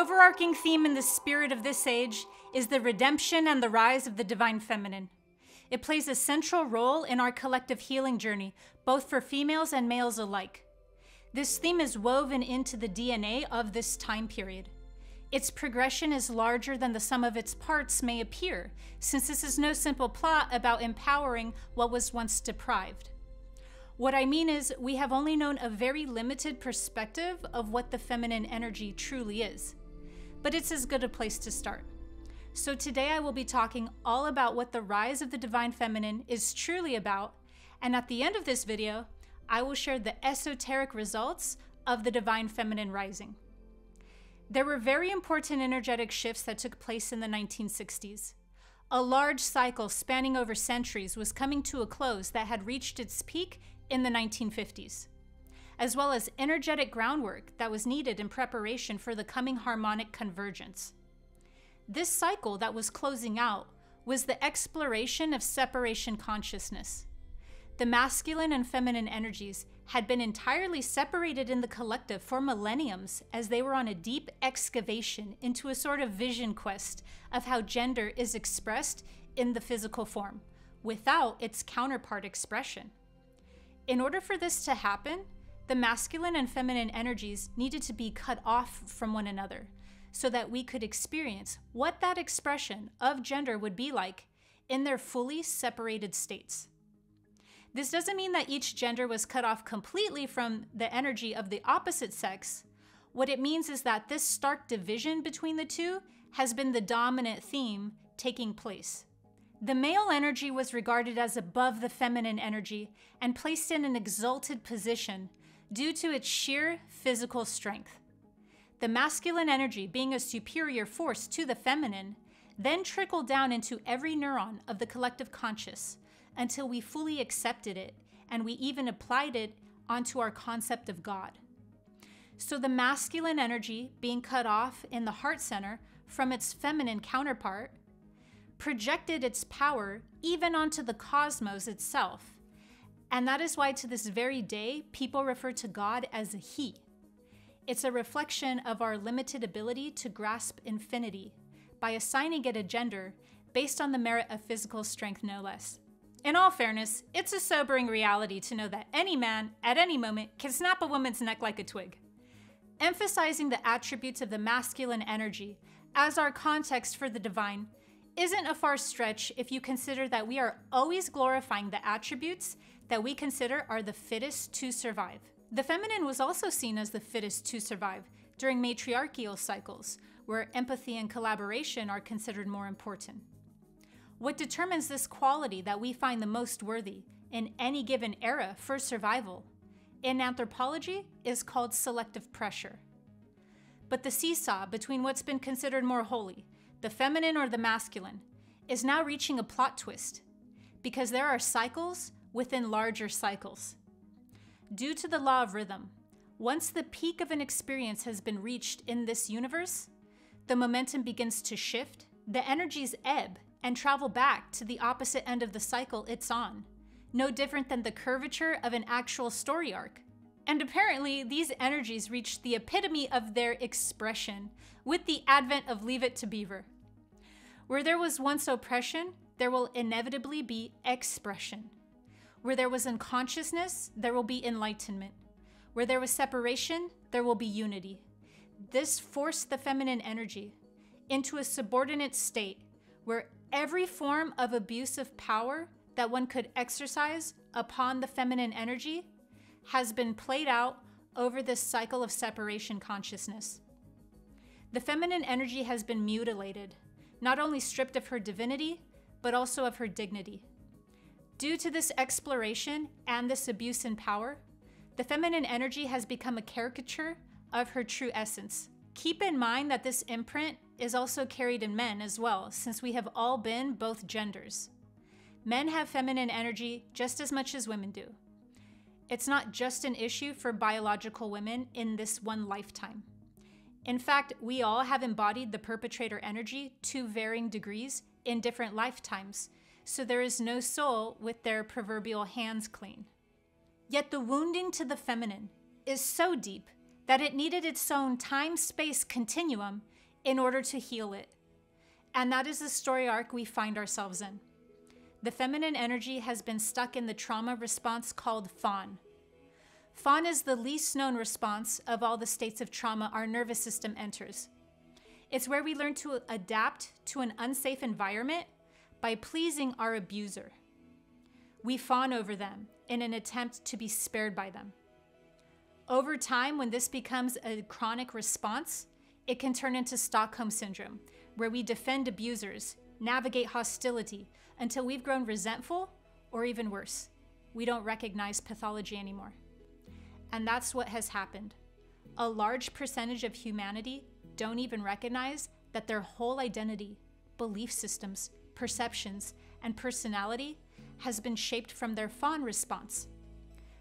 overarching theme in the spirit of this age is the redemption and the rise of the divine feminine. It plays a central role in our collective healing journey, both for females and males alike. This theme is woven into the DNA of this time period. Its progression is larger than the sum of its parts may appear, since this is no simple plot about empowering what was once deprived. What I mean is, we have only known a very limited perspective of what the feminine energy truly is. But it's as good a place to start. So today I will be talking all about what the rise of the divine feminine is truly about, and at the end of this video, I will share the esoteric results of the divine feminine rising. There were very important energetic shifts that took place in the 1960s. A large cycle spanning over centuries was coming to a close that had reached its peak in the 1950s, as well as energetic groundwork that was needed in preparation for the coming harmonic convergence. This cycle that was closing out was the exploration of separation consciousness. The masculine and feminine energies had been entirely separated in the collective for millenniums as they were on a deep excavation into a sort of vision quest of how gender is expressed in the physical form, without its counterpart expression. In order for this to happen, the masculine and feminine energies needed to be cut off from one another so that we could experience what that expression of gender would be like in their fully separated states. This doesn't mean that each gender was cut off completely from the energy of the opposite sex. What it means is that this stark division between the two has been the dominant theme taking place. The male energy was regarded as above the feminine energy and placed in an exalted position due to its sheer physical strength. The masculine energy, being a superior force to the feminine, then trickled down into every neuron of the collective conscious until we fully accepted it and we even applied it onto our concept of God. So the masculine energy, being cut off in the heart center from its feminine counterpart, projected its power even onto the cosmos itself. And that is why to this very day, people refer to God as a he. It's a reflection of our limited ability to grasp infinity by assigning it a gender based on the merit of physical strength, no less. In all fairness, it's a sobering reality to know that any man, at any moment, can snap a woman's neck like a twig. Emphasizing the attributes of the masculine energy as our context for the divine isn't a far stretch if you consider that we are always glorifying the attributes that we consider are the fittest to survive. The feminine was also seen as the fittest to survive during matriarchal cycles, where empathy and collaboration are considered more important. What determines this quality that we find the most worthy in any given era for survival in anthropology is called selective pressure. But the seesaw between what's been considered more holy, the feminine or the masculine, is now reaching a plot twist because there are cycles within larger cycles. Due to the law of rhythm, once the peak of an experience has been reached in this universe, the momentum begins to shift, the energies ebb and travel back to the opposite end of the cycle it's on, no different than the curvature of an actual story arc. And apparently, these energies reached the epitome of their expression with the advent of Leave It to Beaver. Where there was once oppression, there will inevitably be expression. Where there was unconsciousness, there will be enlightenment. Where there was separation, there will be unity. This forced the feminine energy into a subordinate state where every form of abuse of power that one could exercise upon the feminine energy has been played out over this cycle of separation consciousness. The feminine energy has been mutilated, not only stripped of her divinity, but also of her dignity. Due to this exploration and this abuse in power, the feminine energy has become a caricature of her true essence. Keep in mind that this imprint is also carried in men as well, since we have all been both genders. Men have feminine energy just as much as women do. It's not just an issue for biological women in this one lifetime. In fact, we all have embodied the perpetrator energy to varying degrees in different lifetimes, so there is no soul with their proverbial hands clean. Yet the wounding to the feminine is so deep that it needed its own time-space continuum in order to heal it. And that is the story arc we find ourselves in. The feminine energy has been stuck in the trauma response called fawn. Fawn is the least known response of all the states of trauma our nervous system enters. It's where we learn to adapt to an unsafe environment by pleasing our abuser. We fawn over them in an attempt to be spared by them. Over time, when this becomes a chronic response, it can turn into Stockholm Syndrome, where we defend abusers, navigate hostility, until we've grown resentful, or even worse, we don't recognize pathology anymore. And that's what has happened. A large percentage of humanity don't even recognize that their whole identity, belief systems, perceptions, and personality has been shaped from their fawn response,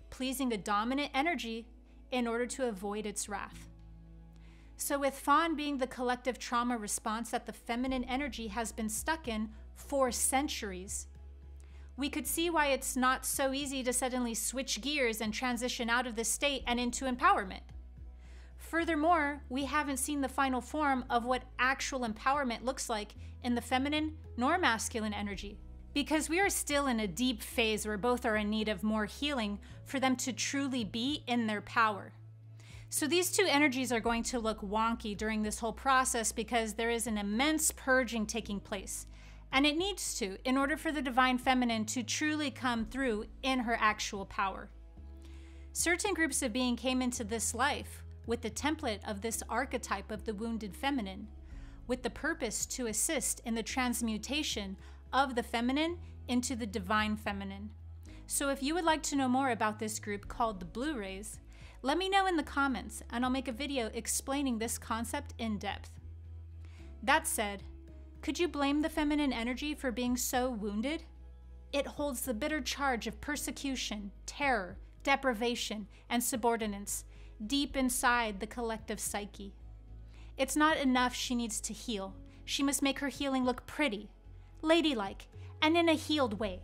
pleasing a dominant energy in order to avoid its wrath. So with fawn being the collective trauma response that the feminine energy has been stuck in for centuries, we could see why it's not so easy to suddenly switch gears and transition out of this state and into empowerment. Furthermore, we haven't seen the final form of what actual empowerment looks like in the feminine nor masculine energy, because we are still in a deep phase where both are in need of more healing for them to truly be in their power. So these two energies are going to look wonky during this whole process because there is an immense purging taking place. And it needs to, in order for the divine feminine to truly come through in her actual power. Certain groups of being came into this life with the template of this archetype of the wounded feminine, with the purpose to assist in the transmutation of the feminine into the divine feminine. So if you would like to know more about this group called the Blue Rays, let me know in the comments and I'll make a video explaining this concept in depth. That said, could you blame the feminine energy for being so wounded? It holds the bitter charge of persecution, terror, deprivation, and subordinance deep inside the collective psyche. It's not enough she needs to heal. She must make her healing look pretty, ladylike, and in a healed way,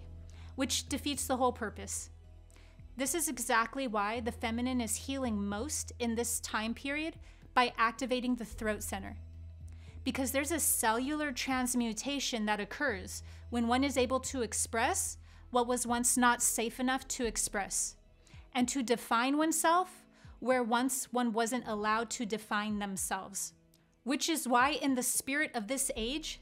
which defeats the whole purpose. This is exactly why the feminine is healing most in this time period by activating the throat center. Because there's a cellular transmutation that occurs when one is able to express what was once not safe enough to express, and to define oneself where once one wasn't allowed to define themselves. Which is why in the spirit of this age,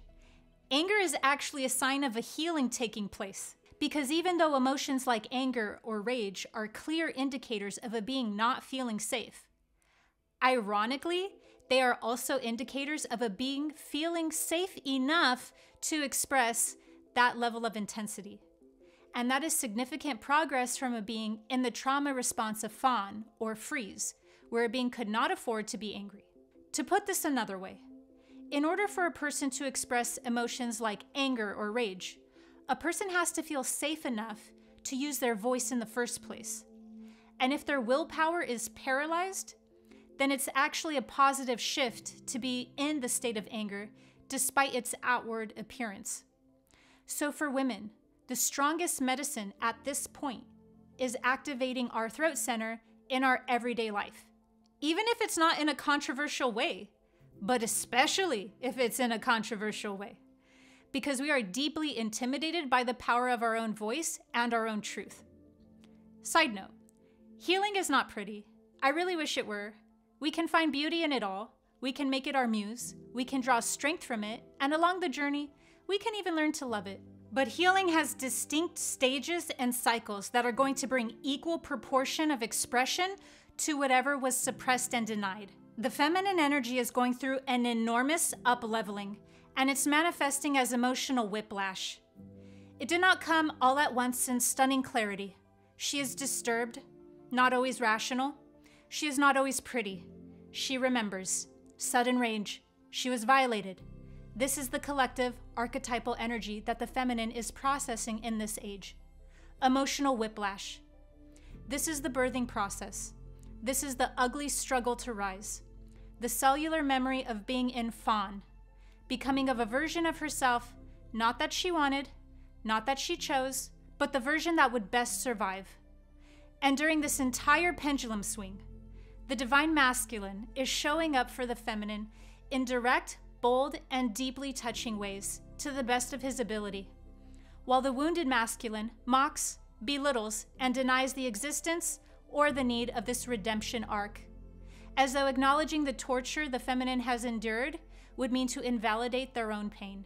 anger is actually a sign of a healing taking place. Because even though emotions like anger or rage are clear indicators of a being not feeling safe, ironically, they are also indicators of a being feeling safe enough to express that level of intensity. And that is significant progress from a being in the trauma response of fawn or freeze, where a being could not afford to be angry. To put this another way, in order for a person to express emotions like anger or rage, a person has to feel safe enough to use their voice in the first place. And if their willpower is paralyzed, then it's actually a positive shift to be in the state of anger despite its outward appearance. So for women, the strongest medicine at this point is activating our throat center in our everyday life. Even if it's not in a controversial way, but especially if it's in a controversial way. Because we are deeply intimidated by the power of our own voice and our own truth. Side note, healing is not pretty. I really wish it were. We can find beauty in it all. We can make it our muse. We can draw strength from it. And along the journey, we can even learn to love it. But healing has distinct stages and cycles that are going to bring equal proportion of expression to whatever was suppressed and denied. The feminine energy is going through an enormous up-leveling, and it's manifesting as emotional whiplash. It did not come all at once in stunning clarity. She is disturbed, not always rational. She is not always pretty. She remembers. Sudden rage. She was violated. This is the collective, archetypal energy that the feminine is processing in this age. Emotional whiplash. This is the birthing process. This is the ugly struggle to rise. The cellular memory of being in fawn. Becoming of a version of herself, not that she wanted, not that she chose, but the version that would best survive. And during this entire pendulum swing, The divine masculine is showing up for the feminine in direct, bold, and deeply touching ways to the best of his ability, while the wounded masculine mocks, belittles, and denies the existence or the need of this redemption arc, as though acknowledging the torture the feminine has endured would mean to invalidate their own pain.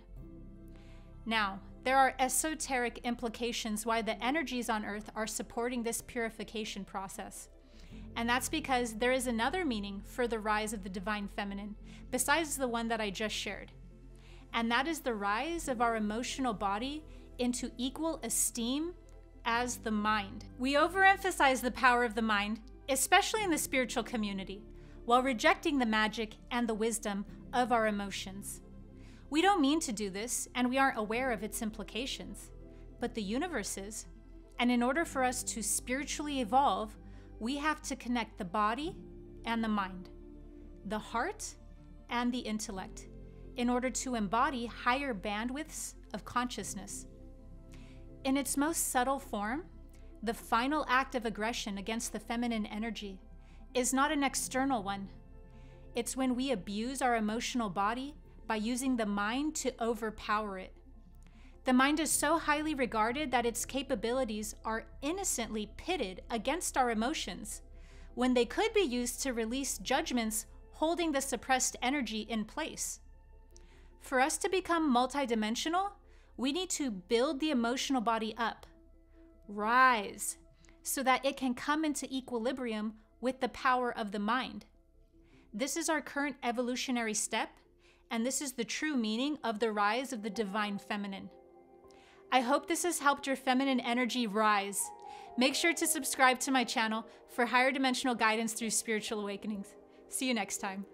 Now, there are esoteric implications why the energies on Earth are supporting this purification process. And that's because there is another meaning for the rise of the divine feminine, besides the one that I just shared. And that is the rise of our emotional body into equal esteem as the mind. We overemphasize the power of the mind, especially in the spiritual community, while rejecting the magic and the wisdom of our emotions. We don't mean to do this, and we aren't aware of its implications, but the universe is. And in order for us to spiritually evolve, we have to connect the body and the mind, the heart and the intellect, in order to embody higher bandwidths of consciousness. In its most subtle form, the final act of aggression against the feminine energy is not an external one. It's when we abuse our emotional body by using the mind to overpower it. The mind is so highly regarded that its capabilities are innocently pitted against our emotions, when they could be used to release judgments holding the suppressed energy in place. For us to become multidimensional, we need to build the emotional body up, rise, so that it can come into equilibrium with the power of the mind. This is our current evolutionary step, and this is the true meaning of the rise of the divine feminine. I hope this has helped your feminine energy rise. Make sure to subscribe to my channel for higher dimensional guidance through spiritual awakenings. See you next time.